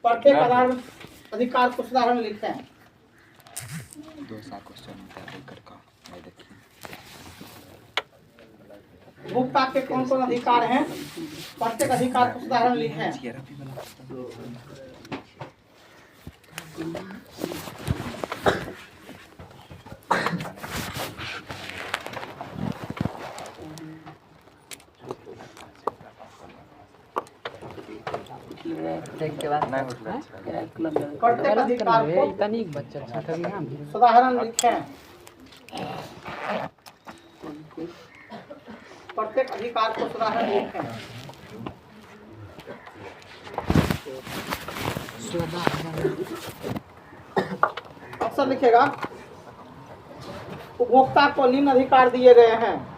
प्रत्येक आधार अधिकार कुछ उदाहरण लिखें। दो सा क्वेश्चन लेकर का मैं देखिए उपभोक्ता के कौन कौन अधिकार हैं, प्रत्येक अधिकार कुछ उदाहरण लिखें। प्रत्येक अधिकार को उदाहरण लिखें। प्रत्येक अधिकार को उदाहरण लिखें। अक्सर लिखेगा उपभोक्ता को निम्न अधिकार दिए गए हैं।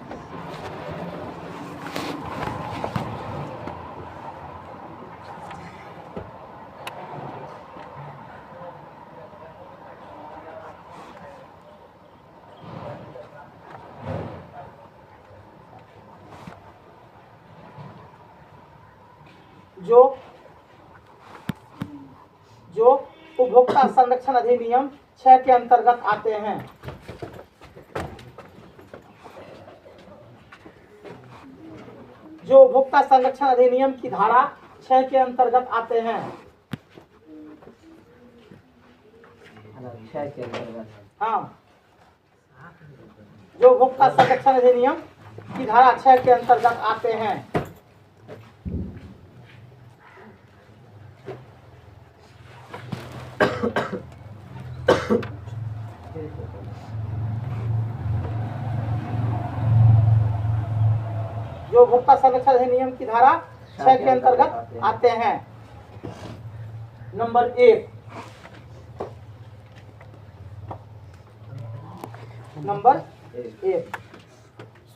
जो उपभोक्ता संरक्षण अधिनियम 6 के अंतर्गत आते हैं। जो उपभोक्ता संरक्षण अधिनियम की धारा 6 के अंतर्गत आते हैं। हाँ, जो उपभोक्ता संरक्षण अधिनियम की धारा 6 के अंतर्गत आते हैं। जो उपभोक्ता संरक्षण अधिनियम की धारा 6 के अंतर्गत आते हैं। नंबर 1,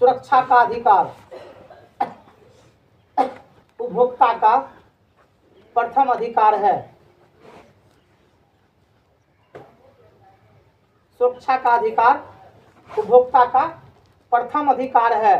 सुरक्षा का अधिकार उपभोक्ता का प्रथम अधिकार है। सुरक्षा का अधिकार उपभोक्ता का प्रथम अधिकार है।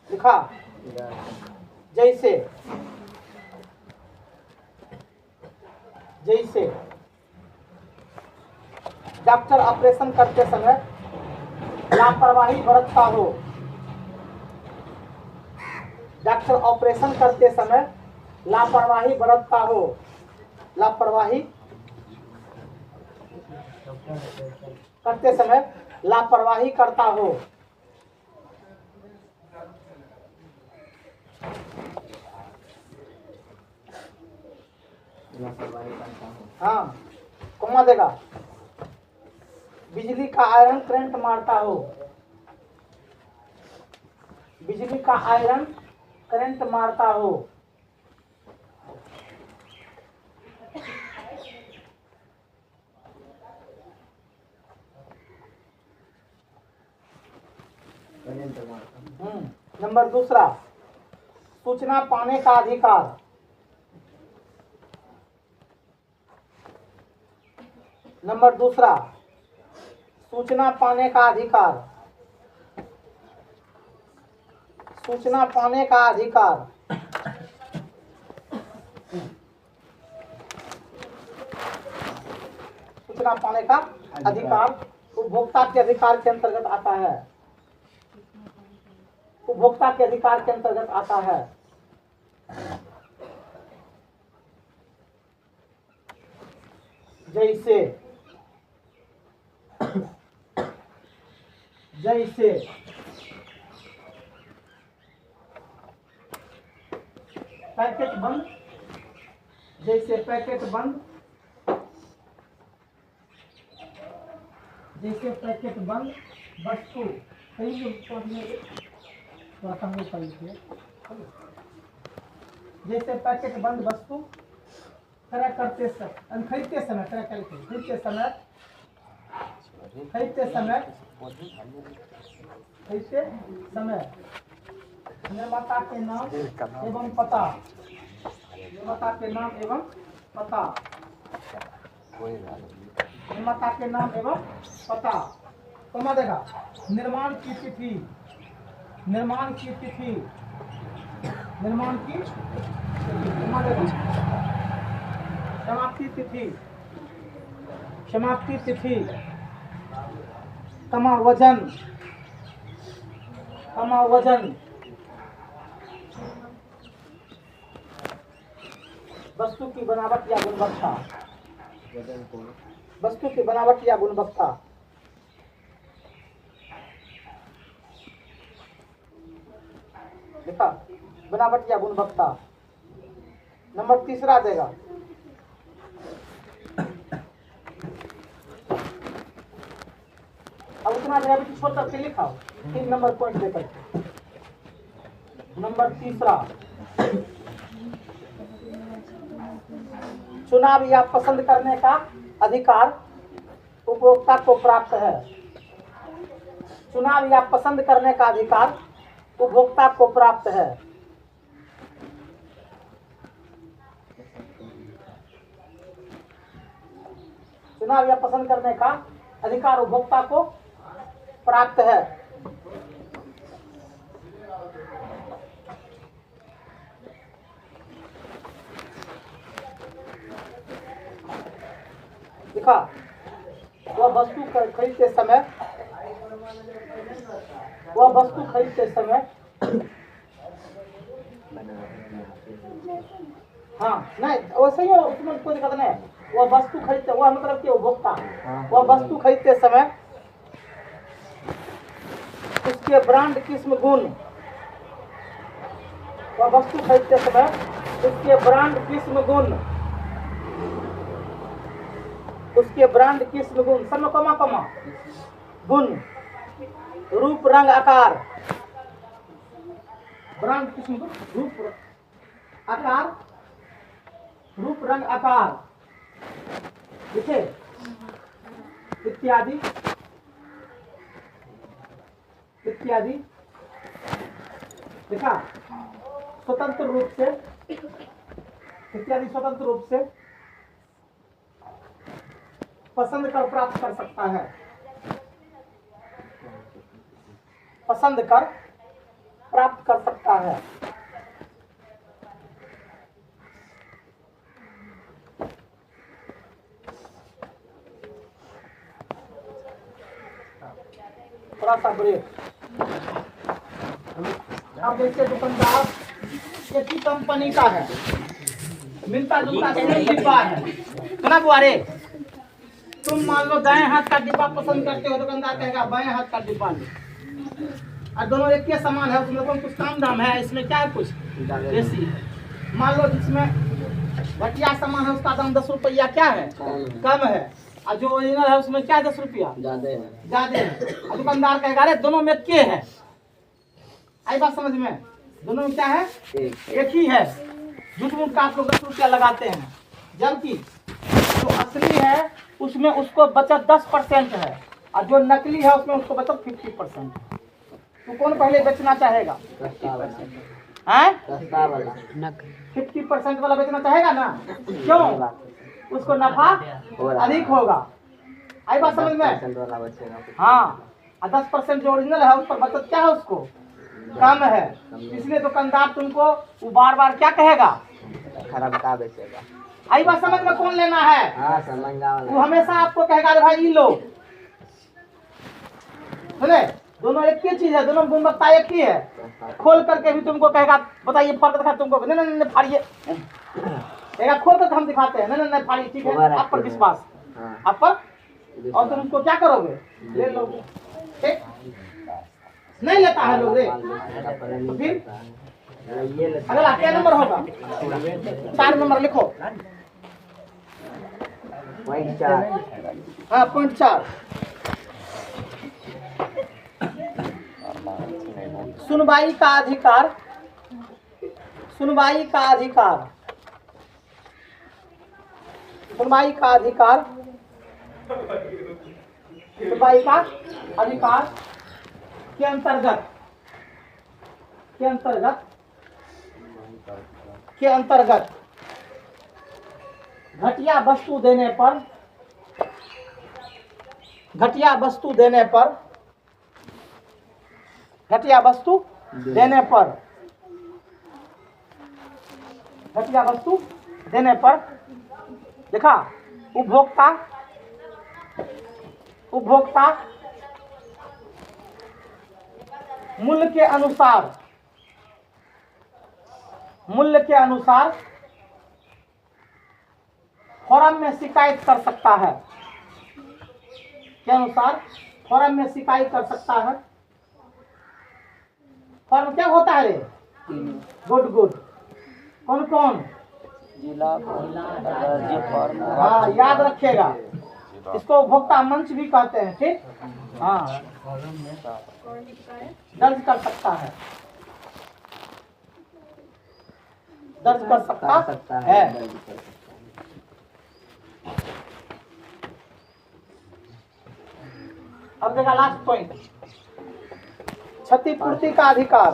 लिखा जैसे डॉक्टर ऑपरेशन करते समय लापरवाही बरतता हो। डॉक्टर ऑपरेशन करते समय लापरवाही बरतता हो। लापरवाही करते समय लापरवाही करता हो। हाँ, कौन देगा? बिजली का आयरन करंट मारता हो। बिजली का आयरन करंट मारता हो। नंबर 2, सूचना पाने का अधिकार। नंबर 2, सूचना पाने का अधिकार। सूचना पाने का अधिकार। सूचना पाने का अधिकार उपभोक्ता के अधिकार के अंतर्गत आता है। उपभोक्ता के अधिकार के अंतर्गत आता है। जैसे पैकेट बंद। जैसे पैकेट बंद। जैसे पैकेट बंद वस्तु जैसे पैकेट बंद वस्तु क्रय करते समय खरीदते समय निर्माता के नाम एवं पता निर्माता के नाम एवं पता, कोई बात नहीं। निर्माता के नाम एवं पता, कमा देगा। निर्माण की तिथि, निर्माण की तिथि, निर्माण की कमा देगा। समाप्ति तिथि, समाप्ति तिथि, कमा वजन, कमा वजन, वस्तु की बनावट या गुणवत्ता, वस्तु की बनावट या गुणवत्ता, देखा, बनावट या गुणवत्ता। नंबर तीसरा देगा अब उतना देगा बेटी छोड़ करके लिखा 3 नंबर पॉइंट देकर के। नंबर तीसरा, चुनाव या पसंद करने का अधिकार उपभोक्ता को प्राप्त है। चुनाव या पसंद करने का अधिकार उपभोक्ता को प्राप्त है। चुनाव या पसंद करने का अधिकार उपभोक्ता को प्राप्त है। देखा, वह वस्तु खरीदते समय, वह वस्तु खरीदते समय, हाँ नहीं वैसे ही उसमें कोई दिक्कत नहीं है। वह वस्तु खरीदते, वह मतलब कि उपभोक्ता, वह वस्तु खरीदते समय उसके ब्रांड किस्म गुण, वह वस्तु खरीदते समय उसके ब्रांड किस्म गुण, उसके ब्रांड किस्म गुण, सब में कमा कमा गुण, रूप रंग आकार, ब्रांड किस्म गुण, रूप आकार, रूप रंग आकार, देखिए इत्यादि इत्यादि, देखा, स्वतंत्र रूप से, इत्यादि स्वतंत्र रूप से पसंद कर प्राप्त कर सकता है, पसंद कर प्राप्त कर सकता है। थोड़ा सा ब्रेक। अब देखिए दुकानदार एक ही कंपनी का है, मिलता जुलता डिब्बा है, सुना बुआरे। तुम मान लो दाएं हाथ का डिब्बा पसंद करते हो, दुकानदार कहेगा बाएं हाथ का डिब्बा लो, और दोनों एक के समान है, उसमें कुछ काम दाम है, इसमें क्या है कुछ देसी है। मान लो जिसमें घटिया सामान है उसका दाम 10 रुपया क्या है, कम है, और जो ओरिजिनल है उसमें क्या 10 रुपया ज्यादा है। और दुकानदार कहेगा अरे दोनों में के है, आई बात समझ में, दोनों में क्या है, एक ही है। झूठ मूठ का आप लोग 10 रुपया लगाते हैं, जबकि जो असली है उसमें उसको बचत 10% है, और जो नकली है उसमें उसको बचत 50%। तो कौन पहले बेचना चाहेगा, 50% वाला बेचना चाहेगा ना, क्यों, उसको नफा अधिक होगा। आई बात समझ में, हाँ, और 10% जो ओरिजिनल है उस पर बचत क्या है, उसको कम है, इसलिए दुकानदार तुमको वो बार बार क्या कहेगा, खराब का बेचेगा। आई बात समझ में, कौन लेना है, हाँ समझ, वो हमेशा आपको कहेगा अरे भाई ये लो, सुने, दोनों एक ही चीज है, दोनों गुणवत्ता एक ही है। खोल करके भी तुमको कहेगा बताइए फर्क दिखा, तुमको नहीं नहीं नहीं फाड़िए, कहेगा खोल कर हम दिखाते हैं, नहीं नहीं फाड़िए, ठीक है आप पर विश्वास, आप पर, और तुम उसको क्या करोगे, ले लोगे, ठीक, नहीं लेता है लोग रे, तो फिर अगला क्या नंबर होगा, 4 नंबर लिखो, पॉइंट 4, हाँ पॉइंट 4, सुनवाई का अधिकार, सुनवाई का अधिकार, सुनवाई का अधिकार, सुनवाई का अधिकार के अंतर्गत, के अंतर्गत, के अंतर्गत घटिया वस्तु देने पर, घटिया वस्तु देने पर, घटिया वस्तु देने पर, घटिया वस्तु देने पर, देखा, उपभोक्ता, उपभोक्ता मूल्य के अनुसार, मूल्य के अनुसार फोरम में शिकायत कर सकता है, के अनुसार फोरम में शिकायत कर सकता है। फॉर्म क्या होता है रे? Good good. कौन कौन? जिला, राज्य फॉर्म। हाँ, याद रखिएगा, इसको उपभोक्ता मंच भी कहते हैं, ठीक। हाँ, दर्ज कर सकता है, दर्ज कर सकता है। अब देखा लास्ट पॉइंट, क्षतिपूर्ति का अधिकार,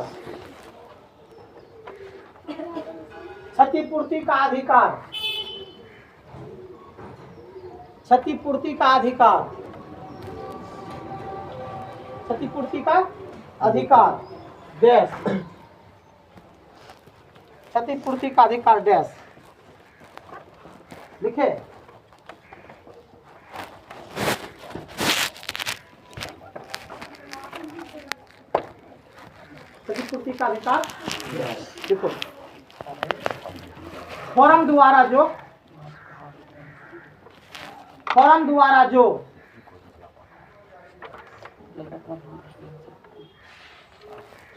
क्षतिपूर्ति का अधिकार, क्षतिपूर्ति का अधिकार, क्षतिपूर्ति का अधिकार डैश, क्षतिपूर्ति का अधिकार डैश लिखे। क्षतिपूर्ति का अधिकार देखो, फोरम द्वारा जो, फोरम द्वारा जो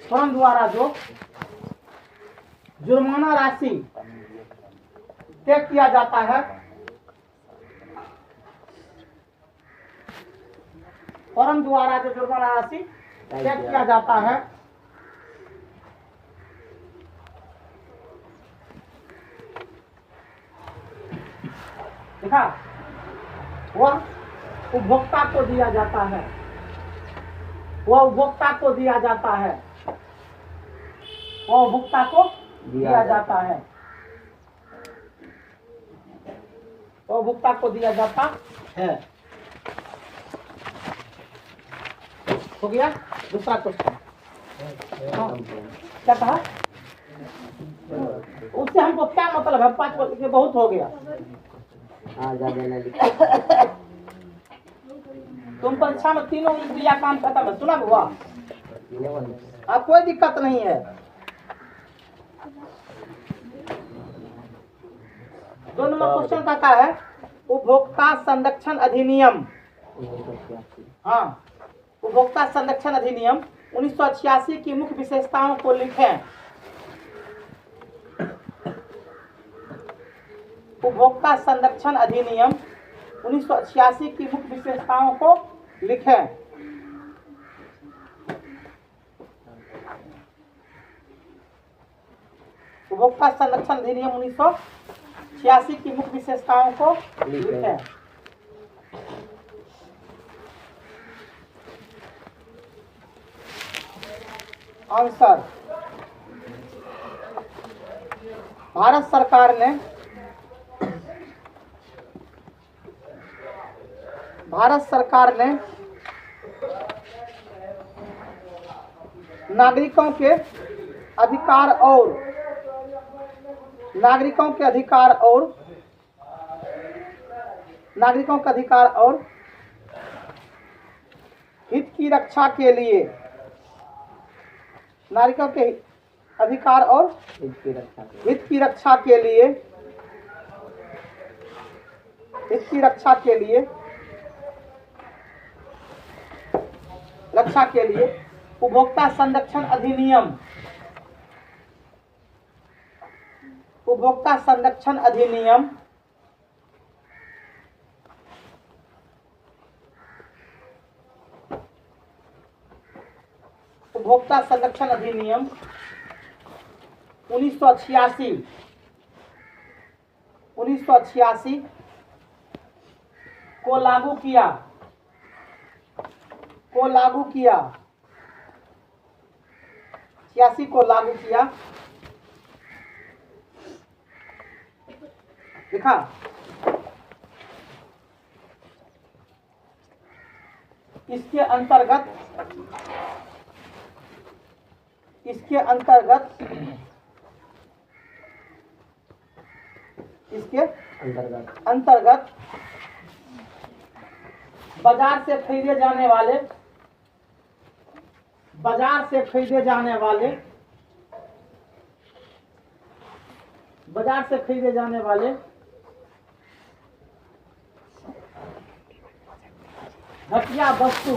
फोरम द्वारा जो जुर्माना राशि तय किया जाता है, फोरम द्वारा जो जुर्माना राशि तय किया जाता है, देखा, वह उपभोक्ता को दिया जाता है, वह उपभोक्ता को दिया जाता है, वह उपभोक्ता को दिया जाता है, वह उपभोक्ता को दिया जाता है। हो गया दूसरा क्वेश्चन। क्या कहा? उससे हमको क्या मतलब है? 5 वर्ष के बहुत हो गया। तुम परीक्षा में तीनों दिया काम खत्म है, सुना हुआ? अब कोई दिक्कत नहीं है। 2 नंबर क्वेश्चन कहता है उपभोक्ता संरक्षण अधिनियम, हाँ, उपभोक्ता संरक्षण अधिनियम 1986 की मुख्य विशेषताओं को लिखें। उपभोक्ता संरक्षण अधिनियम 1986 की मुख्य विशेषताओं को लिखें। उपभोक्ता संरक्षण अधिनियम 1986 की मुख्य विशेषताओं को लिखें। आंसर, भारत सरकार ने नागरिकों के अधिकार और हित की रक्षा के लिए, नागरिकों के अधिकार और हित की रक्षा के लिए उपभोक्ता संरक्षण अधिनियम 1986 को लागू किया, 86 को लागू किया। देखा, इसके अंतर्गत इसके अंतर्गत बाजार से खरीदे जाने वाले बाजार से खरीदे जाने वाले घटिया वस्तु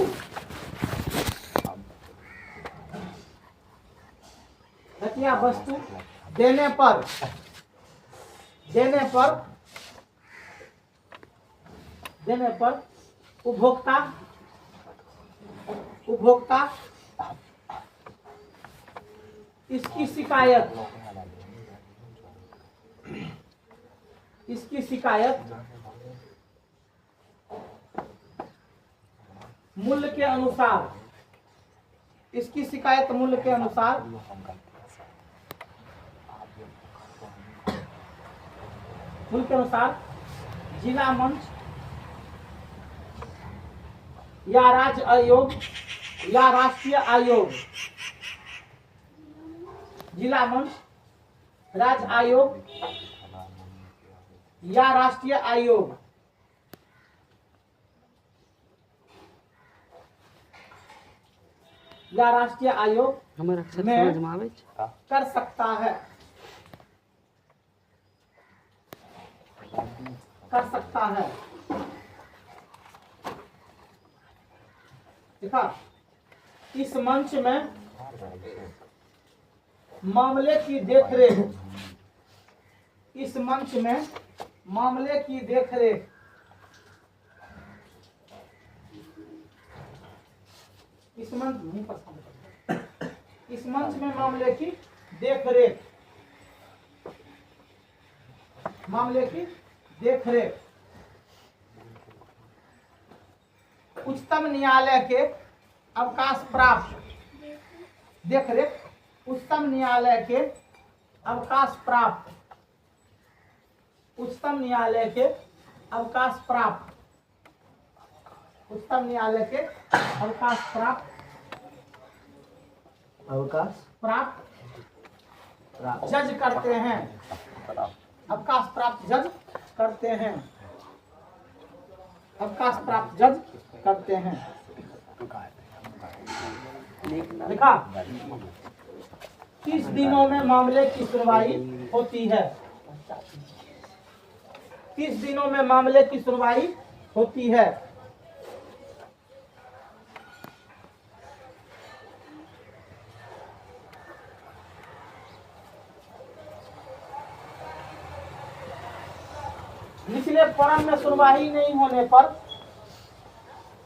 देने पर उपभोक्ता इसकी शिकायत मूल्य के अनुसार जिला मंच या राज्य आयोग या राष्ट्रीय आयोग, जिला मंच, राज्य आयोग या राष्ट्रीय आयोग में कर सकता है। देखा, इस मंच में मामले की देखरेख मामले की देखरेख उच्चतम न्यायालय के अवकाश प्राप्त उच्चतम न्यायालय के अवकाश प्राप्त जज करते हैं। अवकाश प्राप्त जज करते हैं। लिखा, 30 दिनों में मामले की सुनवाई होती है। 30 दिनों में मामले की सुनवाई होती है। निचले फोरम में सुनवाई नहीं होने पर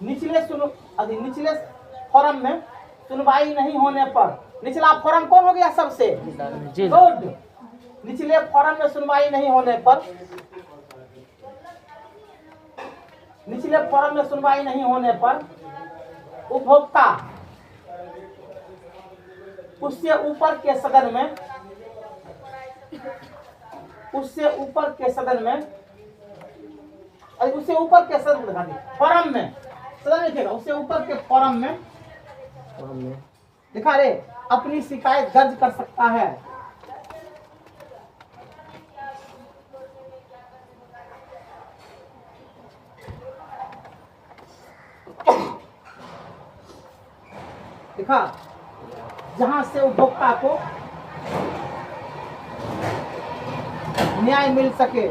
निचले फोरम में सुनवाई नहीं होने पर, निचला फोरम कौन हो गया सबसे? गुड। निचले फोरम में सुनवाई नहीं होने पर, उपभोक्ता उससे ऊपर के सदन में फोरम में, सदन लिखेगा, उससे ऊपर के फोरम में लिखा रे, अपनी शिकायत दर्ज कर सकता है। लिखा, जहां से उपभोक्ता को न्याय मिल सके।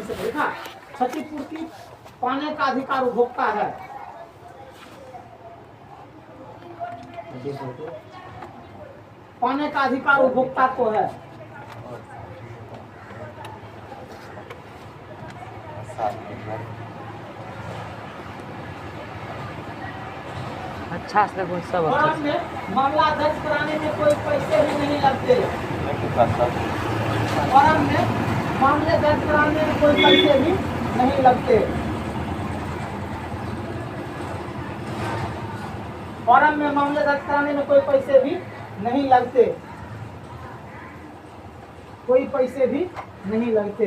देखा, क्षतिपूर्ति पाने का अधिकार उपभोक्ता है। पाने का अधिकार उपभोक्ता को है। अच्छा से सब में मामला दर्ज कराने में कोई पैसे भी नहीं लगते। फोरम में मामले दर्ज कराने में कोई पैसे भी नहीं लगते। फॉरम में मामले दर्ज कराने में कोई पैसे भी नहीं लगते, कोई पैसे भी नहीं लगते।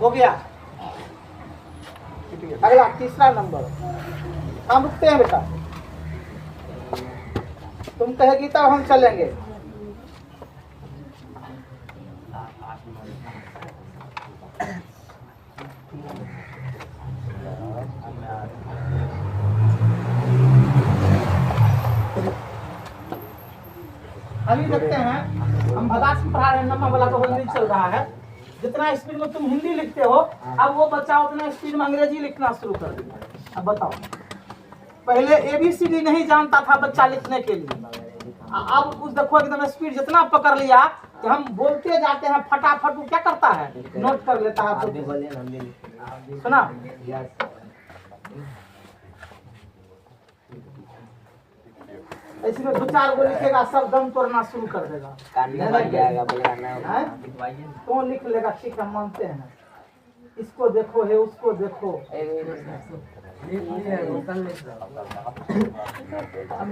हो गया। अगला तीसरा नंबर, हम रुकते हैं बेटा, तुम कहेगी तब हम चलेंगे। अभी देखते हैं, हम भगास की पढ़ा रहे हैं, नंबर वाला तो हिंदी चल रहा है। जितना स्पीड में तुम हिंदी लिखते हो, अब वो बच्चा उतना स्पीड में अंग्रेजी लिखना शुरू कर दिया। अब बताओ, पहले ABCD नहीं जानता था बच्चा लिखने के लिए, अब उस देखो एकदम स्पीड जितना पकड़ लिया कि हम बोलते जाते हैं फटाफट, वो क्या करता है, नोट कर लेता है। सुना, ऐसे में 2-4 गो लिखेगा, सब दम तोड़ना शुरू कर देगा। कौन लिख लेगा, ठीक है मानते हैं। इसको देखो है, उसको देखो,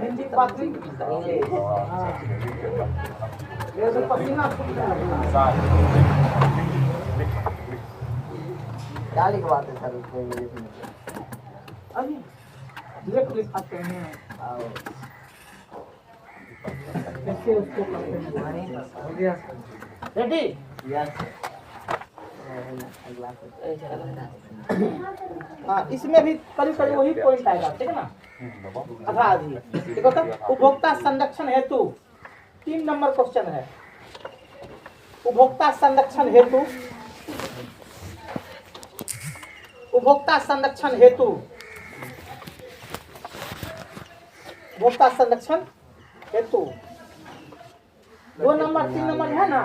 हिंदी की बात नहीं, ये तो पसीना छूटने लगता है। क्या लिखवाते सर उसको इंग्लिश में? अभी लिखाते हैं, कैसे उसको करते हैं। रेडी? यस। हाँ, इसमें भी करीब करीब वही पॉइंट आएगा, ठीक है ना। अगला देखो तो, उपभोक्ता संरक्षण हेतु 3 नंबर क्वेश्चन है। उपभोक्ता संरक्षण हेतु, उपभोक्ता संरक्षण हेतु, उपभोक्ता संरक्षण हेतु 2 नंबर 3 नंबर है ना,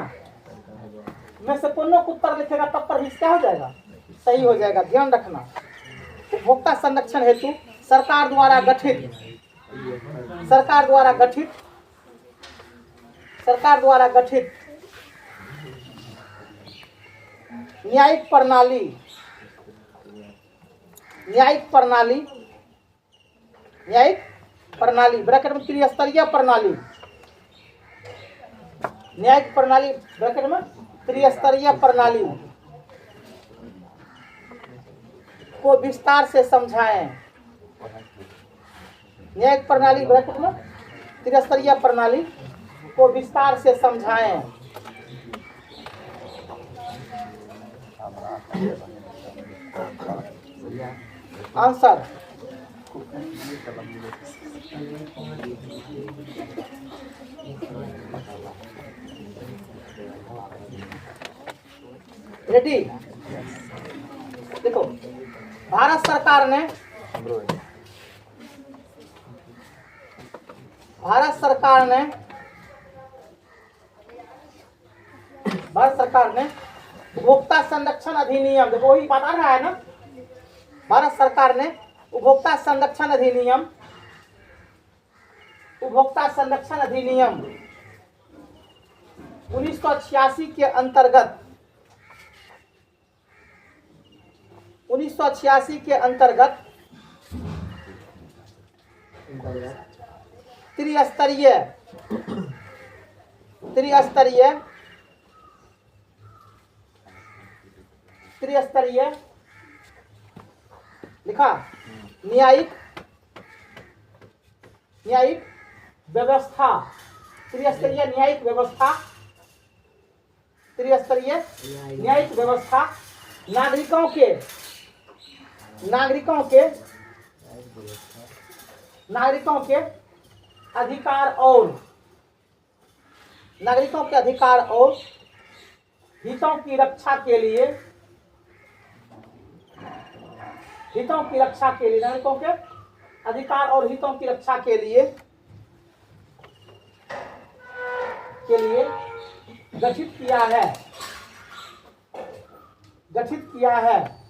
में से कोनो उत्तर लिखेगा तब पर क्या हो जाएगा, सही हो जाएगा, ध्यान रखना। उपभोक्ता संरक्षण हेतु सरकार द्वारा गठित, सरकार द्वारा गठित, सरकार द्वारा गठित न्यायिक प्रणाली, न्यायिक प्रणाली, न्यायिक प्रणाली ब्रैकेट में त्रिस्तरीय प्रणाली, न्यायिक प्रणाली ब्रैकेट में त्रिस्तरीय प्रणाली को विस्तार से समझाएं। न्यायिक प्रणाली ब्रैकेट में त्रिस्तरीय प्रणाली को विस्तार से समझाएं। Answer, ready? देखो, भारत सरकार ने, भारत सरकार ने, भारत सरकार ने उपभोक्ता संरक्षण अधिनियम, देखो वही बात आ रहा है ना, भारत सरकार ने उपभोक्ता संरक्षण अधिनियम, उपभोक्ता संरक्षण अधिनियम 1986 के अंतर्गत, 1986 के अंतर्गत त्रिस्तरीय, त्रिस्तरीय, त्रिस्तरीय लिखा, न्यायिक, न्यायिक व्यवस्था, त्रिस्तरीय न्यायिक व्यवस्था, त्रिस्तरीय न्यायिक व्यवस्था नागरिकों के, नागरिकों के, नागरिकों के अधिकार और, नागरिकों के अधिकार और हितों की रक्षा के लिए, हितों की रक्षा के लिए, नागरिकों के अधिकार और हितों की रक्षा के लिए गठित किया है, गठित किया है।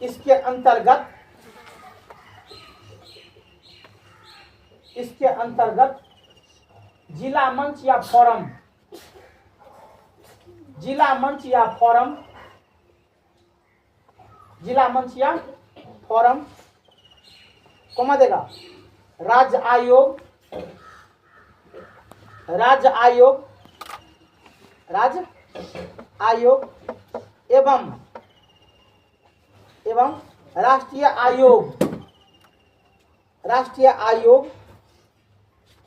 इसके अंतर्गत, इसके अंतर्गत जिला मंच या फोरम, जिला मंच या फोरम, जिला मंच या फोरम, कौमा देगा, राज्य आयोग, राज्य आयोग, राज्य आयोग एवं राष्ट्रीय आयोग, राष्ट्रीय आयोग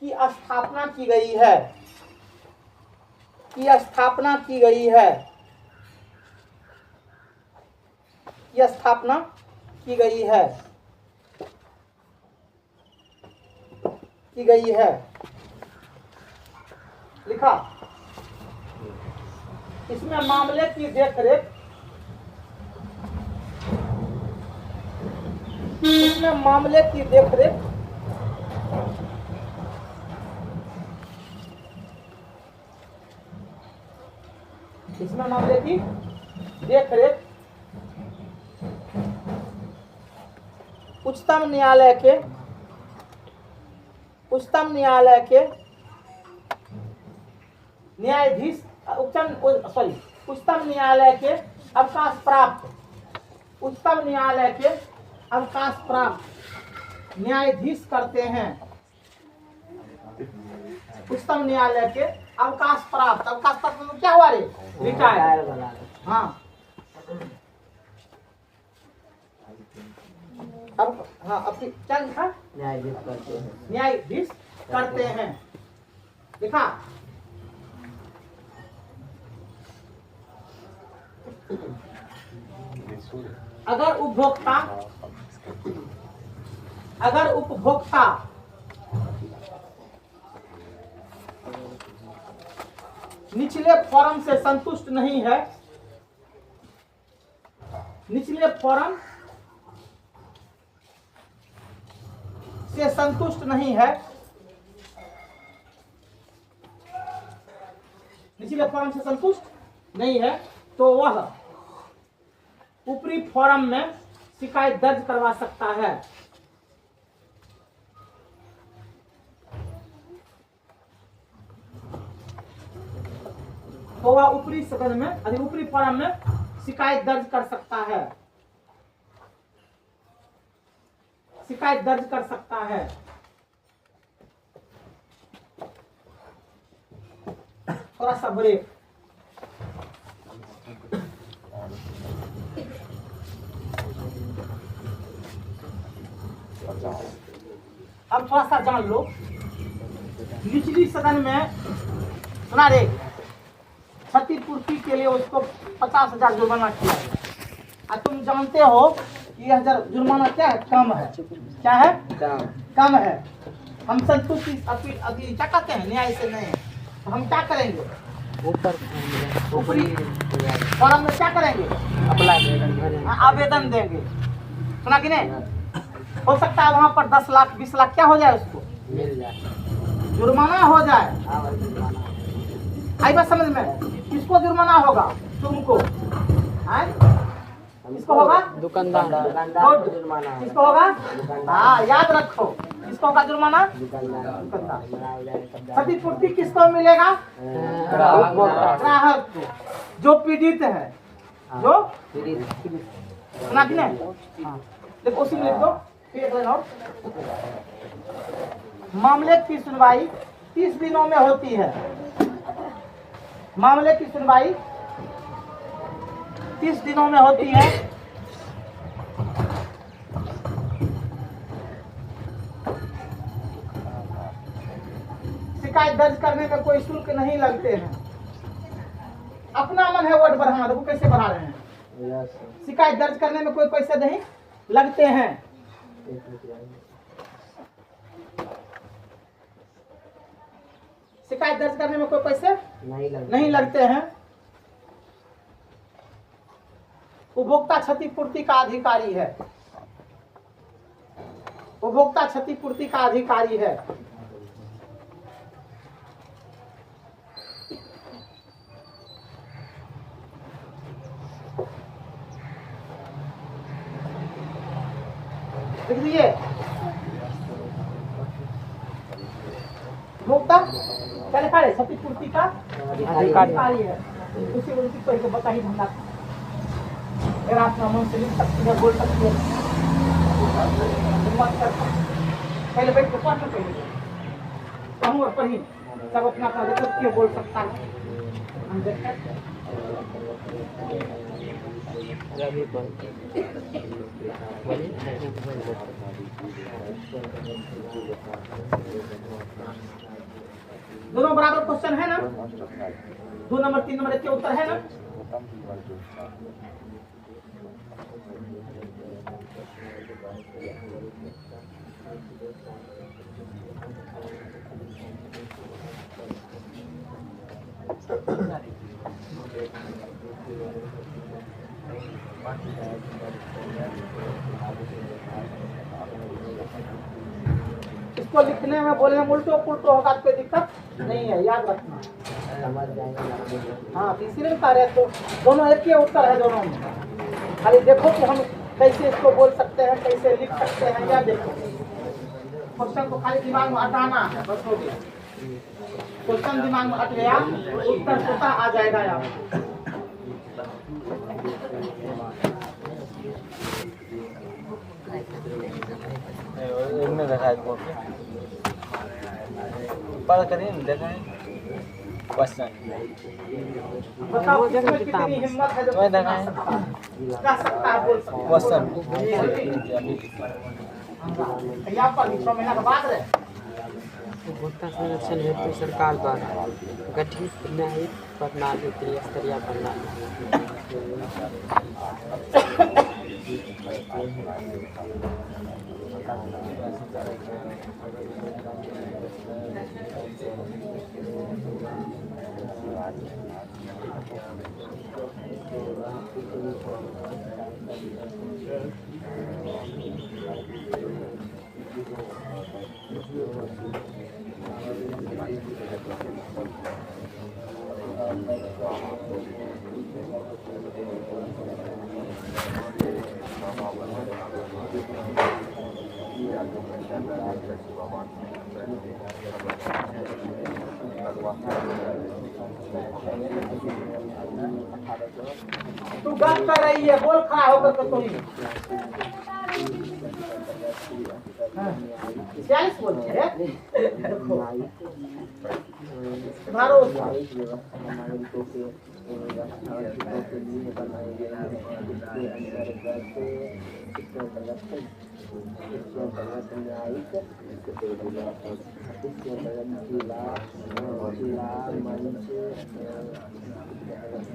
की स्थापना की गई है, की स्थापना की गई है, की स्थापना की गई है, की गई है। लिखा। इसमें मामले की देखरेख, इसमें मामले की देखरेख इसमें मामले की देखरेख उच्चतम न्यायालय के न्यायाधीश, उच्चतम न्यायालय के अवकाश प्राप्त, उच्चतम न्यायालय के अवकाश प्राप्त न्यायाधीश करते हैं, उच्चतम न्यायालय के अवकाश प्राप्त मतलब क्या हुआ रे, रिटायर। हाँ, अब हाँ अब क्या लिखा, न्यायाधीश करते हैं, न्यायाधीश करते हैं। लिखा। अगर उपभोक्ता निचले फॉर्म से संतुष्ट नहीं है, निचले फॉर्म से संतुष्ट नहीं है, निचले फॉर्म से संतुष्ट नहीं है, तो वह ऊपरी फॉर्म में शिकायत दर्ज करवा सकता है। तो वह ऊपरी सदन में, ऊपरी फॉर्म में शिकायत दर्ज कर सकता है, शिकायत दर्ज कर सकता है। थोड़ा सा ब्रेक। अब थोड़ा सा जान लो, निचली सदन में सुना रे, क्षतिपूर्ति के लिए उसको 50,000 जुर्माना किया गया। और तुम जानते हो कि यह जुर्माना क्या है, कम है। क्या है, कम है। हम संतुष्टि अपील क्या कहते हैं, न्याय से नहीं, तो हम क्या करेंगे, ऊपरी फॉर्म में क्या करेंगे, आवेदन देंगे। सुना कि नहीं? हो सकता है वहां पर 10 लाख 20 लाख क्या हो जाए, उसको मिल जाए, जुर्माना हो जाए। आई बात समझ में? किसको जुर्माना होगा, तुमको, किसको होगा, दुकानदार, किसको होगा, हाँ याद रखो, किसको होगा जुर्माना, दुकानदार। क्षतिपूर्ति किसको मिलेगा, ग्राहक को, जो पीड़ित है, जो सुना कि नहीं? देखो उसी में लिख दो। मामले की सुनवाई 30 दिनों में होती है, मामले की सुनवाई 30 दिनों में होती है। शिकायत दर्ज करने में कोई शुल्क नहीं लगते हैं। अपना मन है वर्ड बढ़ाना, देखो कैसे बढ़ा रहे हैं। शिकायत दर्ज करने में कोई पैसे नहीं लगते हैं। शिकायत दर्ज करने में कोई पैसे नहीं लगते हैं। उपभोक्ता क्षतिपूर्ति का अधिकारी है, उपभोक्ता क्षतिपूर्ति का अधिकारी है। लिख दिए, उपभोक्ता क्या लिखा है, क्षतिपूर्ति का अधिकारी है। उसी उल्टी कोई को बता ही धंधा अगर आप ना मन से लिख सकती है बोल सकती है हिम्मत कर पहले बैठ के पढ़ सकते कहूँ और पढ़ी सब अपना अपना देख सकती है बोल सकता है हम देखते हैं दोनों बराबर क्वेश्चन है ना 2 नंबर 3 नंबर के उत्तर है ना इसको लिखने में बोलने में उल्टो पुल्टो होगा कोई दिक्कत नहीं है याद रखना हाँ इसीलिए बता रहे तो दोनों एक ही उत्तर है दोनों में खाली देखो कि हम कैसे इसको बोल सकते हैं कैसे लिख सकते हैं या देखो क्वेश्चन को खाली दिमाग में हटाना है बस हो गया क्वेश्चन दिमाग में हट गया उत्तर स्वतः आ जाएगा यहाँ इनमें देखा है कॉपी पढ़ करिए देखा है क्वेश्चन बताओ किसमें कितनी हिम्मत है जो तुम्हें देखा है कह सकता है बोल सकता क्वेश्चन है यहाँ पर 6 महीना के बाद रहे उपभोक्ता संरक्षण हेतु सरकार द्वारा गठित न्यायिक प्रणाली त्रिस्तरीय प्रणाली तू बात कर रही है बोल खड़ा होकर तो तुम 46 बोलते हैं सुधारो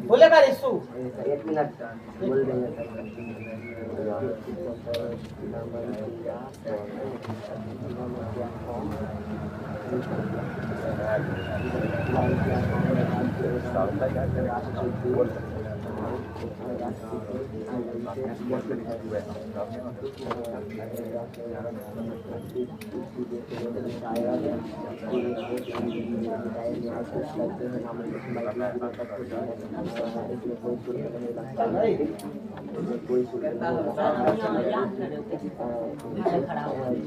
बोलेगा रिसु 1 मिनट बोल देंगे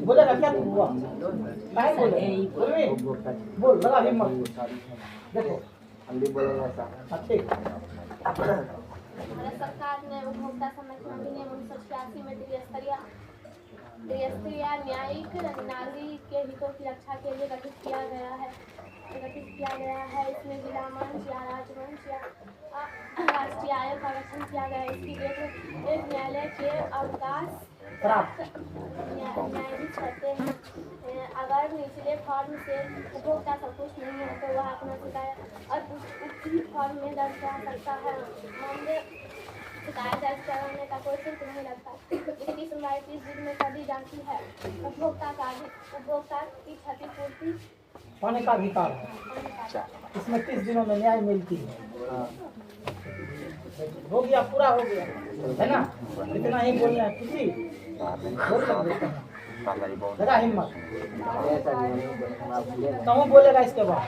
बोलेगा क्या हुआ काहे बोले बोल लगा हिम्मत देखो हम भी बोलेंगे हाँ, ठीक भारत सरकार ने उपभोक्ता संरक्षण अधिनियम 1986 में त्रिस्तरीय न्यायिक प्रणाली के हितों की रक्षा के लिए गठित किया गया है इसमें जिला मंच या राजमंच या राष्ट्रीय आयोग का गठन किया गया है। इसकी देख एक न्यायालय के अवकाश न्यायाधीश करते हैं। अगर निचले फॉर्म से उपभोक्ता संतुष्ट नहीं है तो वह अपना शिकायत उसी फॉर्म में दर्ज करा सकता है। मामले शिकायत दर्ज कराने का कोई शुल्क नहीं लगता। इसकी सुनवाई 30 दिन में कर दी जाती है। उपभोक्ता की क्षतिपूर्ति पाने का अधिकार है इसमें 30 दिनों में न्याय मिलती है हो गया पूरा हो गया है ना इतना ही बोलना है किसी बोल सकते हैं लगा हिम्मत तो बोलेगा इसके बाद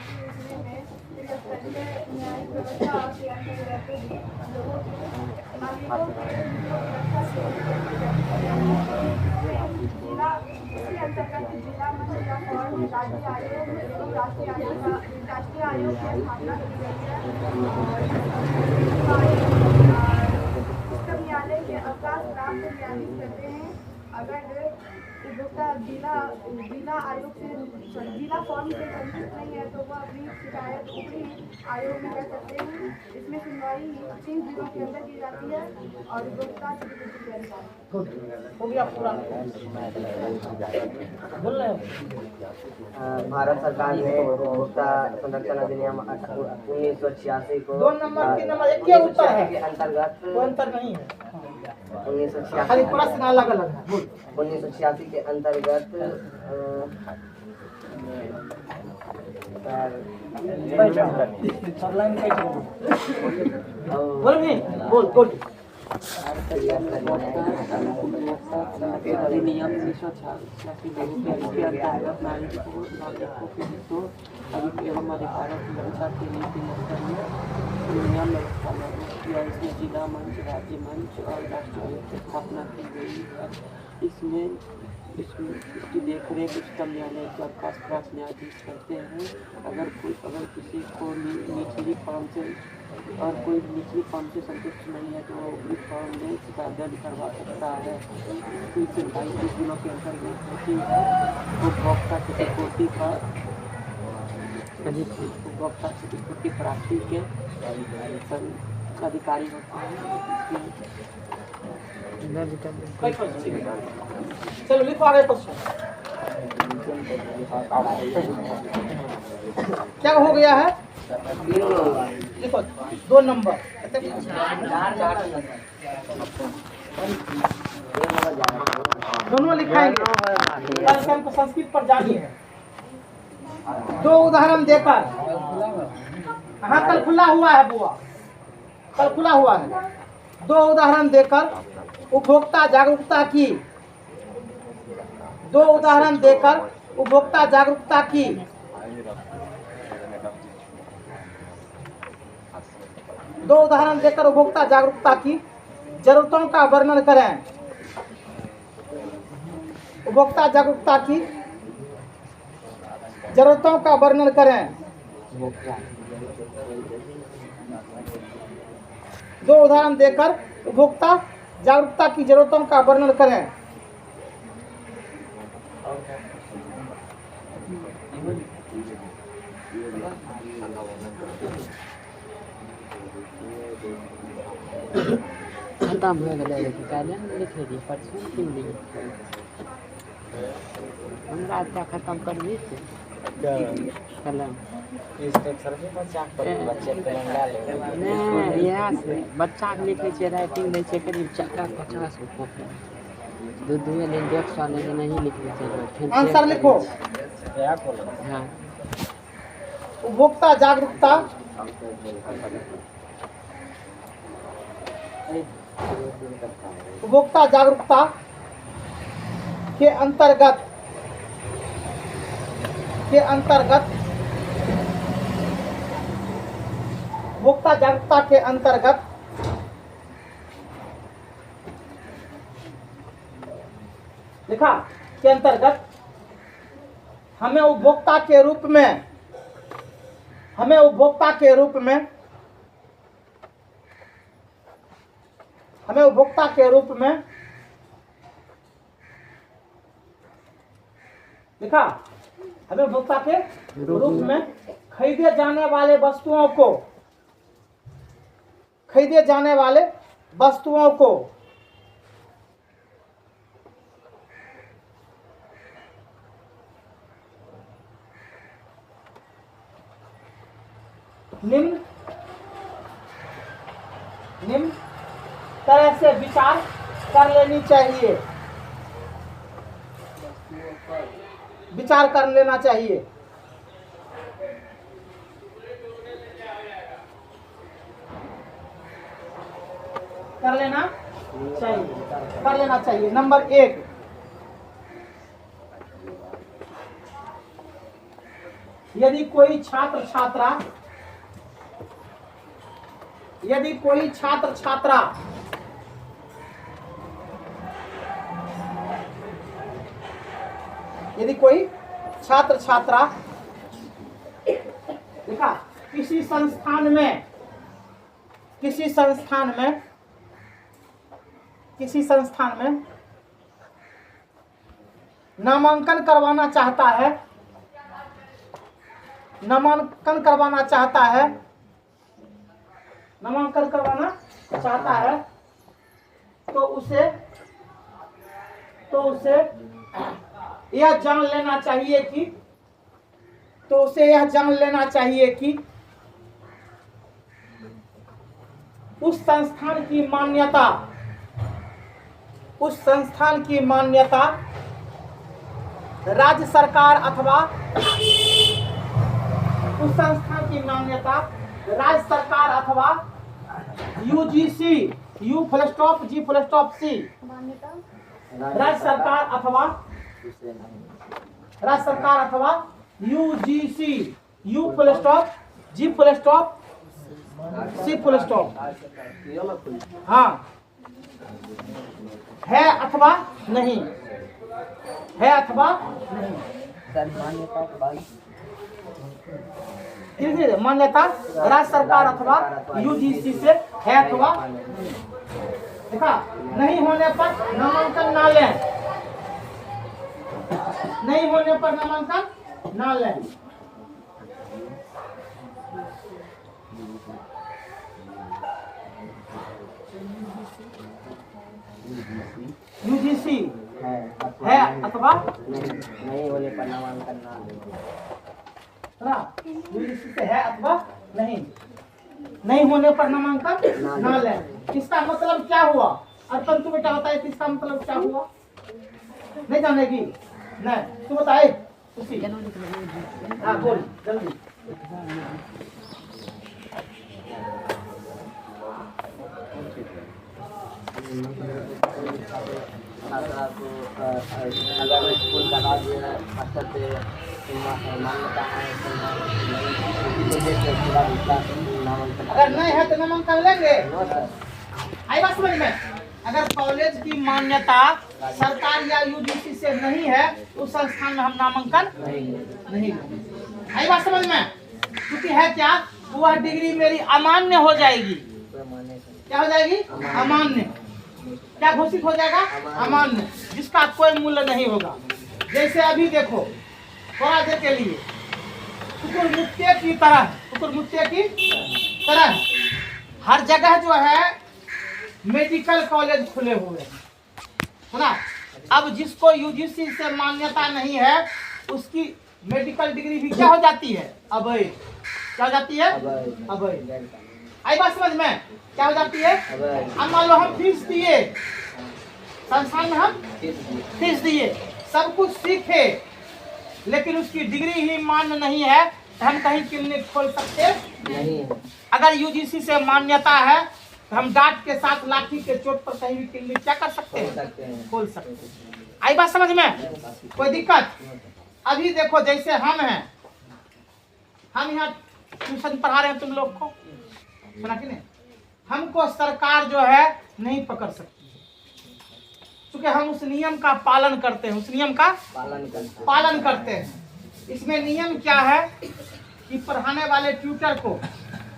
न्याय इसी अंतर्गत जिला महिला फॉर्म राज्य आयोग एवं राष्ट्रीय आयोग की स्थापना की गई है और उच्चतम न्यायालय के अवकाश प्राप्त न्यायाधीश कहते हैं अगर उपभोक्ता जिला आयोग से जिला फॉर्म से संतुष्ट नहीं है तो वह अपनी शिकायत ऊपरी आयोग में कर सकते हैं। इसमें सुनवाई 3 दिनों के अंदर की जाती है और उपभोक्ता स्वीकृति के अनुसार। हो गया पूरा बोल रहे हो? भारत सरकार ने उपभोक्ता संरक्षण अधिनियम 1986 को 2 नंबर 3 नंबर एक ही उत्तर है, के अंतर्गत कोई अंतर नहीं है, 1986 खाली प्रश्न अलग अलग है। बोल 1986 के अंतर्गत सब लाइन कैसे बोल भी बोल बोल अधिनियम 1986 के अंतर्गत नागरिकों के हितों एवं अधिकारों की रक्षा के लिए 3 स्तरीय नियम व्यवस्था लागू किया। इसमें जिला मंच, राज्य मंच और राष्ट्रीय आयोग की स्थापना की गई है। इसमें इसकी देखरेख उच्चतम न्यायालय के अवकाश प्राप्त न्यायाधीश करते हैं। अगर किसी को निचली फॉर्म से संतुष्ट नहीं है तो वो ऊपरी फॉर्म में शिकायत दर्ज करवा सकता है। इसकी सुनवाई 30 दिनों के अंतर्गत होती है। उपभोक्ता क्षतिपूर्ति प्राप्ति के अधिकारी होते हैं। चलो लिखो आगे क्वेश्चन क्या हो गया है? लिखो 2 नंबर दोनों लिखाएंगे। कल से हमको संस्कृत पर जानी है। 2 उदाहरण देकर, हाँ कल खुला हुआ है बुआ, कल खुला हुआ है। 2 उदाहरण देकर उपभोक्ता जागरूकता की 2 उदाहरण देकर उपभोक्ता जागरूकता की जरूरतों का वर्णन करें। उपभोक्ता जागरूकता की जरूरतों का वर्णन करें। 2 उदाहरण देकर उपभोक्ता जागरूकता की जरूरतों का वर्णन करें। खत्म हो गया लेकिन काले लिख दिए परसों 3 दिन हमरा अच्छा खत्म कर दी कलम इएह से बच्चाके लिखै छै राइटिंग दै छै करीब 50 गो कॉपी 2 दिन 100 लेकिन नहीं लिखने चाहिए। आंसर लिखो। हाँ उपभोक्ता जागरूकता के अंतर्गत उपभोक्ता जागरूकता के अंतर्गत लिखा के अंतर्गत हमें उपभोक्ता के रूप में लिखा हमें उपभोक्ता के रूप में खरीदे जाने वाले वस्तुओं को निम्न तरह से विचार कर लेना चाहिए। नंबर 1 यदि कोई छात्र छात्रा यदि कोई छात्र छात्रा देखा किसी संस्थान में नामांकन करवाना चाहता है तो उसे यह जान लेना चाहिए कि उस संस्थान की मान्यता राज्य सरकार अथवा UGC U full stop G full stop C राज्य सरकार अथवा UGC U full stop G full stop C full stop हाँ है अथवा नहीं मान्यता राज्य सरकार अथवा यूजीसी से है अथवा देखा नहीं होने पर नामांकन ना लें यूजीसी है अथवा नहीं होने पर नामांकन ना लें। यूजीसी से है अथवा नहीं होने पर नामांकन ना लें। इसका मतलब क्या हुआ? अर्पण तू बेटा बताए इसका मतलब क्या हुआ? नहीं जानेगी? नहीं तू बताए उसी। हाँ बोल जल्दी। अगर स्कूल का राज्य स्तर से मान्यता है अगर नहीं है तो नामांकन लेंगे। आई बात समझ में? अगर कॉलेज की मान्यता सरकार या यूजीसी से नहीं है उस संस्थान में हम नामांकन नहीं। आई बात समझ में? क्योंकि है क्या वह डिग्री मेरी अमान्य हो जाएगी। क्या हो जाएगी? अमान्य। क्या घोषित हो जाएगा? अमान्य, जिसका कोई मूल्य नहीं होगा। जैसे अभी देखो थोड़ा देर के लिए कुकुरमुत्ते की तरह हर जगह जो है मेडिकल कॉलेज खुले हुए हैं, है ना। अब जिसको यूजीसी से मान्यता नहीं है उसकी मेडिकल डिग्री भी क्या हो जाती है? अवैध। क्या हो जाती है? अवैध। आई बात समझ में? क्या हो जाती है? अब मान लो हम फीस दिए संस्थान में, हम फीस दिए, सब कुछ सीखे, लेकिन उसकी डिग्री ही मान्य नहीं है तो हम कहीं क्लिनिक खोल सकते नहीं। अगर यूजीसी से मान्यता है तो हम डांट के साथ लाठी के चोट पर कहीं भी क्लिनिक क्या कर सकते हैं? खोल सकते हैं। आई बात समझ में? कोई दिक्कत? अभी देखो जैसे हम हैं, हम यहाँ ट्यूशन पढ़ा रहे हैं तुम लोग को, सुना कि नहीं? हमको सरकार जो है नहीं पकड़ सकती क्योंकि हम उस नियम का पालन करते हैं। पालन करते हैं। इसमें नियम क्या है कि पढ़ाने वाले ट्यूटर को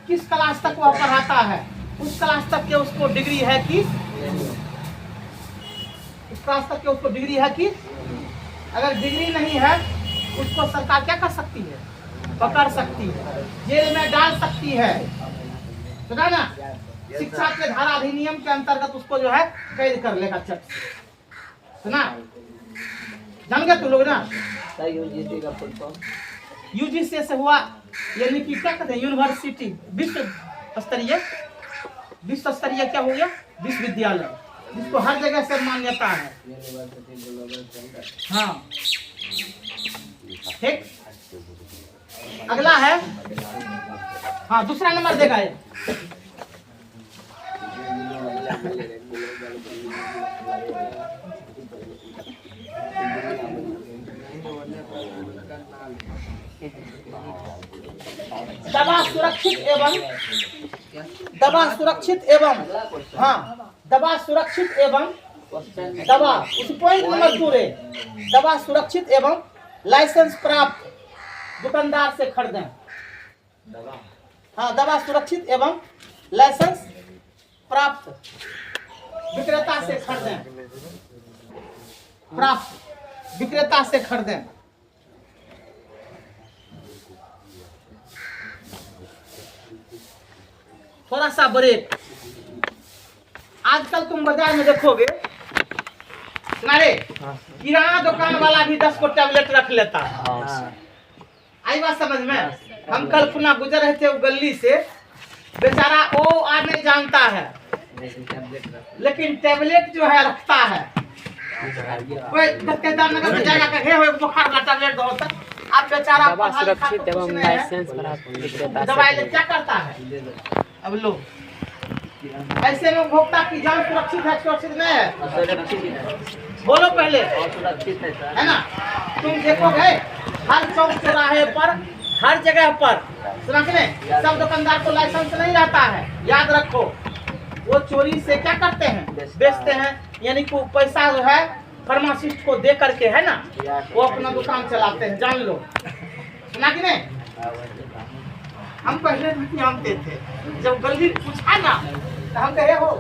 किस क्लास तक वह पढ़ाता है उस क्लास तक के उसको डिग्री है कि अगर डिग्री नहीं है उसको सरकार क्या कर सकती है? पकड़ सकती है, जेल में डाल सकती है, सुना ना। शिक्षा के धारा अधिनियम के अंतर्गत उसको जो है कैद कर लेगा चट से, सुना। जान गए तू लोग ना? यूजीसी से हुआ यानी कि क्या कहते हैं? यूनिवर्सिटी, विश्व स्तरीय क्या हो गया? विश्वविद्यालय, जिसको हर जगह से मान्यता है। हाँ ठीक। अगला है, हाँ दूसरा नंबर देगा ये। दवा सुरक्षित एवं दवा उस पॉइंट नंबर 2 रे। दवा सुरक्षित एवं लाइसेंस प्राप्त दुकानदार से खरीदें। हाँ, दवा सुरक्षित एवं लाइसेंस प्राप्त विक्रेता से खरीदें। प्राप्त विक्रेता से खरीदें। थोड़ा सा ब्रेक। आजकल तुम बाजार में देखोगे तुम्हारे किराना दुकान वाला भी 10 को टैबलेट रख लेता है। आई बात समझ में? हम कल पुनः गुजर रहे थे वो गली से, बेचारा वो आ नहीं जानता है, लेकिन टैबलेट जो है रखता है। कोई दफ्तर नगर में जाएगा कहे हो बुखार का टैबलेट दो, आप बेचारा सुरक्षित एवं लाइसेंस प्राप्त दवाई ले क्या करता है? अब लो, ऐसे में उपभोक्ता की जान सुरक्षित है सुरक्षित नहीं है? बोलो पहले, है ना? तुम देखोगे हर चौक चौराहे पर, हर जगह पर, सुनने सब दुकानदार को लाइसेंस नहीं रहता है। याद रखो, वो चोरी से क्या करते हैं? बेचते हैं, यानी कि पैसा जो है फार्मासिस्ट को दे करके, है ना, वो अपना दुकान चलाते हैं। जान लो, सुना कि नहीं? हम पहले नहीं जानते थे, जब गली पूछा ना तो हम कहे हो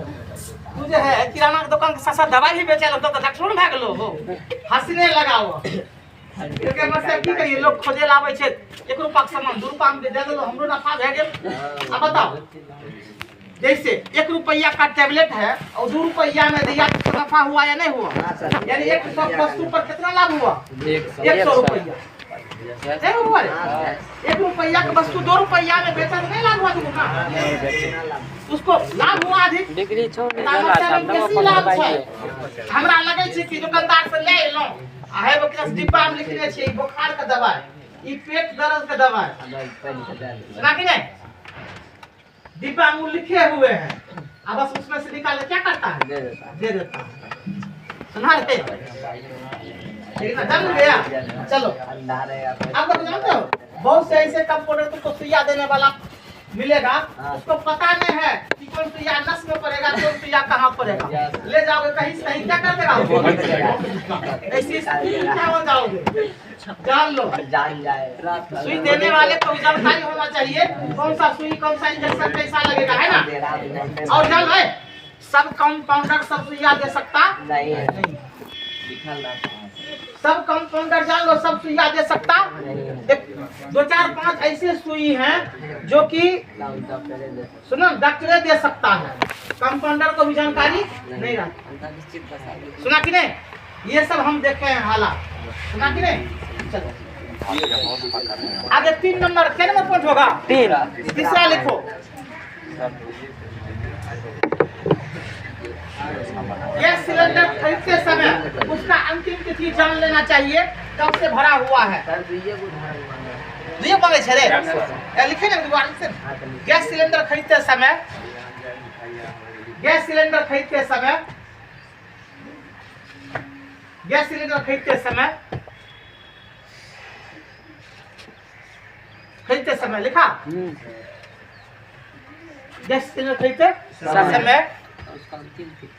तुझे है किराना दुकान के साथ दवाई ही बेचे लगता तो डॉक्टर भाग लो हो, हंसने लगा वो। क्योंकि मतलब की करिए, लोग खोजे लावे छे 1 रुपया के सामान 2 रुपया में दे दो, हमरो नफा भे गेल। अब बताओ, जैसे 1 रुपया का टैबलेट है और 2 रुपया में दिया तो नफा हुआ या नहीं हुआ? यानी 100 वस्तु पर कितना लाभ हुआ? 100 रुपया। 1 रुपया का वस्तु 2 रुपया में बेचा तो नहीं लाभ हुआ तुमको? उसको लाभ हुआ अधिक। डिग्री लाभ है। हमरा लगे छे कि दुकानदार से ले लो, आहे बकरा डिब्बा में लिखने छे बुखार का दवाई, ई पेट दर्द का दवाई, सुना कि नहीं? डिब्बा में लिखे हुए हैं, अब बस उसमें से निकाल क्या करता है? दे देता है। सुना रे? लेकिन जान गया। चलो, आप लोग जानते हो बहुत से ऐसे कंपाउंडर तुमको सुइया देने वाला मिलेगा, उसको पता नहीं है कि कौन सुइया नस में पड़ेगा, कौन सुइया कहाँ पड़ेगा। ले जाओगे कहीं से कहीं, क्या कर देगा? ऐसी क्या हो जाओगे? जान लो, सुई देने वाले को जानकारी होना चाहिए, कौन सा सुई, कौन सा इंजेक्शन कैसा लगेगा, है ना? और जान भाई, सब कंपाउंडर सब सुइया दे सकता नहीं। सब कंपाउंडर जान लो सब सुइया दे सकता। 2 4 5 ऐसे सुई हैं जो कि सुनो डॉक्टर दे सकता है, कंपाउंडर को भी जानकारी नहीं रहती। सुना कि नहीं? ये सब हम देखे हैं हालात, सुना कि नहीं? चलो आगे 3 नंबर, क्या नंबर पॉइंट होगा? तीसरा लिखो। गैस सिलेंडर खरीदते समय उसका अंतिम तिथि जान लेना चाहिए, कब से भरा हुआ है। ये बोले छे रे, लिखे ना दोबारा से। गैस सिलेंडर खरीदते समय, गैस सिलेंडर खरीदते समय, गैस सिलेंडर खरीदते समय, खरीदते समय लिखा, गैस सिलेंडर खरीदते समय,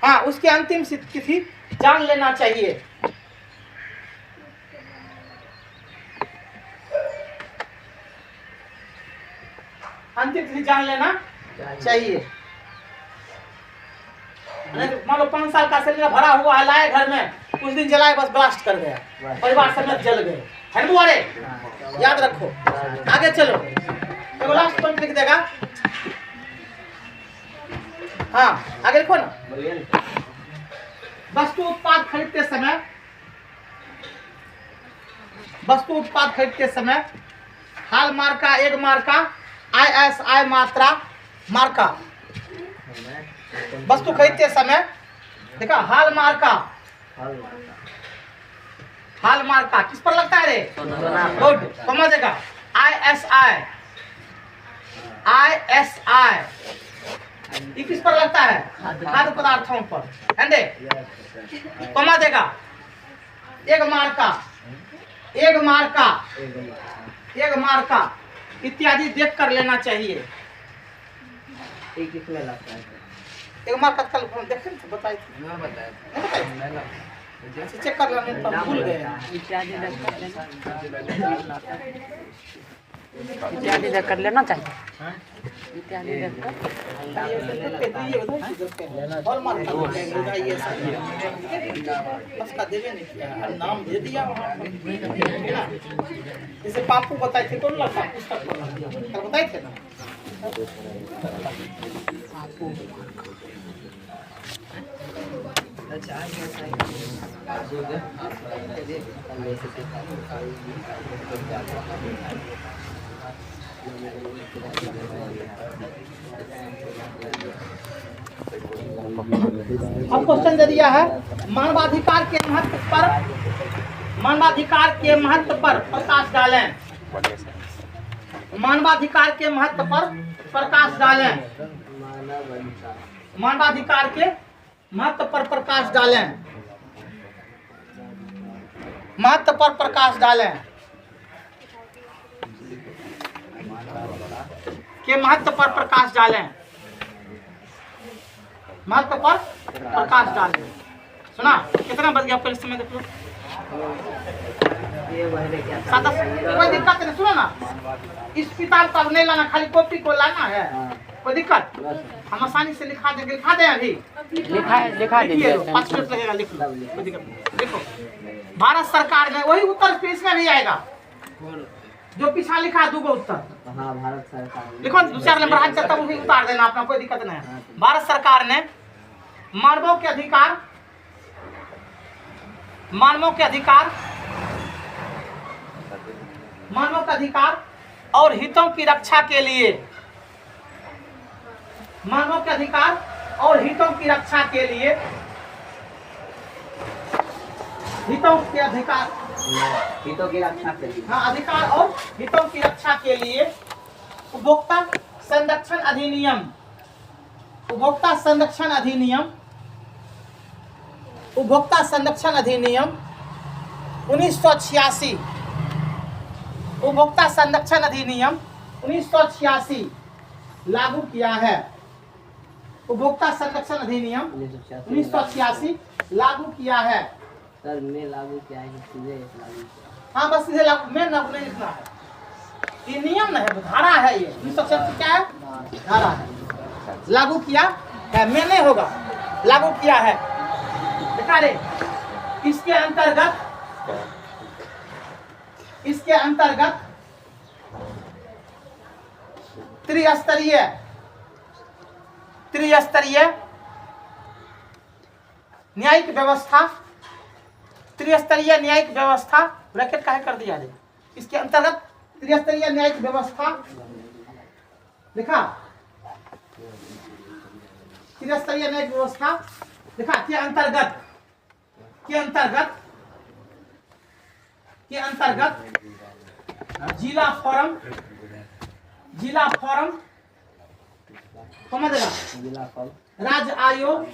हाँ, उसकी अंतिम तिथि जान लेना चाहिए। अंतिम तिथि जान लेना चाहिए। मान लो 5 साल का सिलेंडर भरा हुआ है, लाए घर में, कुछ दिन जलाए बस ब्लास्ट कर गया, परिवार समेत जल गए, है ना बुआरे? याद रखो। आगे चलो, तो लास्ट पॉइंट लिख देगा। हाँ, आगे लिखो ना। वस्तु उत्पाद खरीदते समय, वस्तु उत्पाद खरीदते समय हाल मार्का, एक मार्का, ISI मात्रा मार्का। वस्तु खरीदते समय देखा, हाल मार्का, हाल मार्का किस पर लगता है रे? गुड, समझेगा। ISI, ISI ये किस पर लगता है? खाद्य पदार्थों पर, है कमा देगा। एक मार्का, एक मार्का, एक मार्का इत्यादि देख कर लेना चाहिए। किसमें लगता है? एक मार्का कल देखे बताई थी, चेक कर लेने तब भूल गए इत्यादि दर कर लेना चाहिए। इत्यादि दर कर उसका देवे नहीं किया, नाम दे दिया वहाँ पर। जैसे पापू बताए थे कौन लड़का पुस्तक कल बताए थे ना। अब क्वेश्चन दे दिया है, मानवाधिकार के महत्व पर प्रकाश डालें। मानवाधिकार के महत्व पर प्रकाश डालें। मानवाधिकार के महत्व पर प्रकाश डालें। महत्व पर प्रकाश डालें। के महत्व पर प्रकाश डालें। महत्व पर प्रकाश डालें। सुना कितना बज गया पहले समय देख लो। कोई दिक्कत नहीं, सुनो ना, इस किताब का नहीं लाना, खाली कॉपी को लाना है। कोई दिक्कत हम आसानी से लिखा देंगे। लिखा दें अभी लिखा देंगे 5 मिनट लगेगा। लिख लो, कोई दिक्कत नहीं। देखो भारत सरकार ने वही उत्तर पेश में भी आएगा जो पीछा लिखा दूगो उत्तर। हाँ, भारत सरकार लिखो दूसरा नंबर हाथ चलता वो भी उतार देना अपना, कोई दिक्कत नहीं है। भारत सरकार ने मानवों के अधिकार और हितों की रक्षा के लिए उपभोक्ता संरक्षण अधिनियम 1986 उपभोक्ता संरक्षण अधिनियम 1986 लागू किया है। उपभोक्ता संरक्षण अधिनियम 1986 लागू किया है। सर ने लागू किया है, सीधे लागू किया। हाँ बस सीधे लागू, में लागू नहीं लिखना है। ये नियम नहीं है, धारा है। ये 1986 क्या है? धारा है। लागू किया है, में नहीं होगा, लागू किया है। देखा रे, इसके अंतर्गत त्रिस्तरीय न्यायिक व्यवस्था ब्रैकेट काहे कर दिया रे? इसके अंतर्गत त्रिस्तरीय न्यायिक व्यवस्था लिखा। त्रिस्तरीय न्यायिक व्यवस्था लिखा के अंतर्गत जिला फोरम समझ राज्य आयोग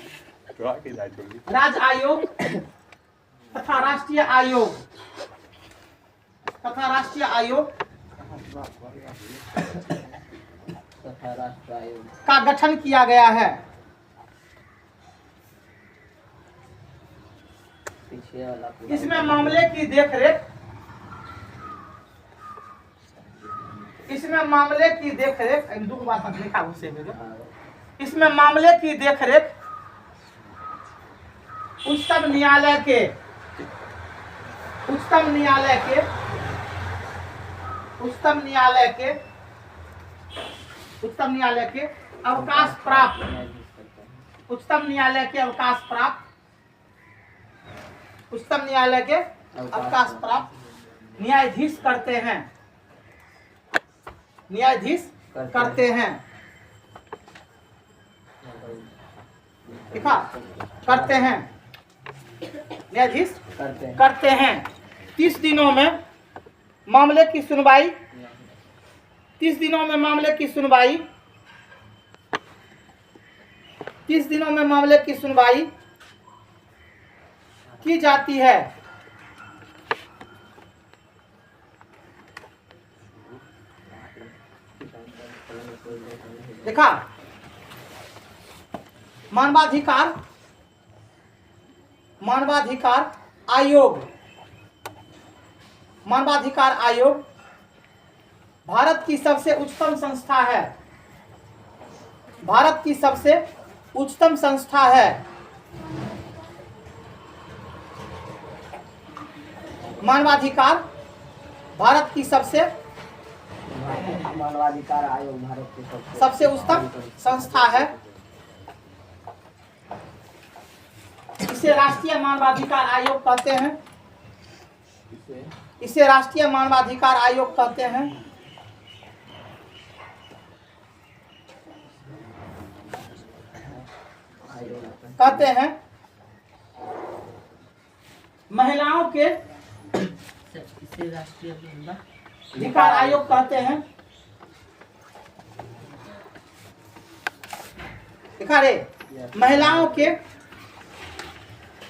तथा राष्ट्रीय आयोग का गठन किया गया है। इसमें मामले की देखरेख दो बात लिखा उससे इसमें मामले की देखरेख उच्चतम न्यायालय के अवकाश प्राप्त न्यायाधीश करते हैं। लिखा करते हैं, न्यायाधीश करते हैं। 30 दिनों में मामले की सुनवाई 30 दिनों में मामले की सुनवाई की जाती है। देखा मानवाधिकार आयोग। मानवाधिकार आयोग भारत की सबसे उच्चतम संस्था है। भारत की सबसे उच्चतम संस्था है। मानवाधिकार भारत की सबसे मानवाधिकार आयोग भारत के सबसे उच्चतम संस्था है। इसे राष्ट्रीय मानवाधिकार आयोग कहते हैं। इसे राष्ट्रीय मानवाधिकार आयोग कहते हैं। कहते हैं महिलाओं के इसे राष्ट्रीय अधिकार आयोग कहते हैं। देखा रे, महिलाओं के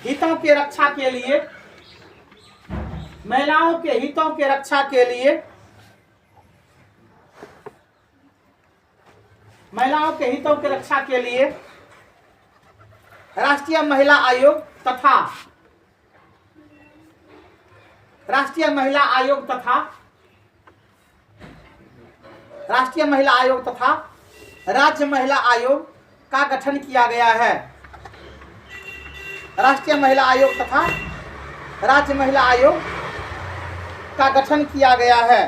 हितों के रक्षा के लिए, महिलाओं के हितों के रक्षा के लिए, महिलाओं के हितों के रक्षा के लिए राष्ट्रीय महिला आयोग तथा राष्ट्रीय महिला आयोग तथा राष्ट्रीय महिला आयोग तथा राज्य महिला आयोग का गठन किया गया है। राष्ट्रीय महिला आयोग तथा राज्य महिला आयोग का गठन किया गया है।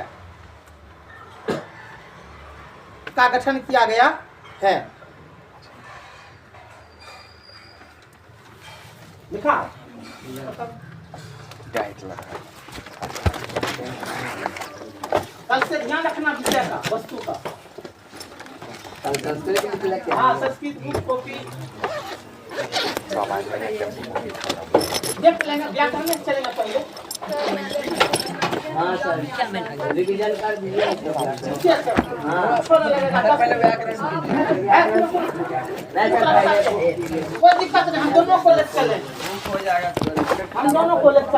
का गठन किया गया है। लिखा डाइट लगा। कल से ध्यान रखना विषय का, वस्तु का। संस्कृत हाँ, संस्कृत बुक कॉपी समाज में देख लेंगे, व्याकरण में चलेगा पहले। हाँ सर, रिवीजन कर दीजिए। छोटा लगेगा, पहले व्याकरण कोई दिक्कत नहीं, हम दोनों कॉलेज चलें। हो जाएगा। हम दोनों कॉलेज चलें।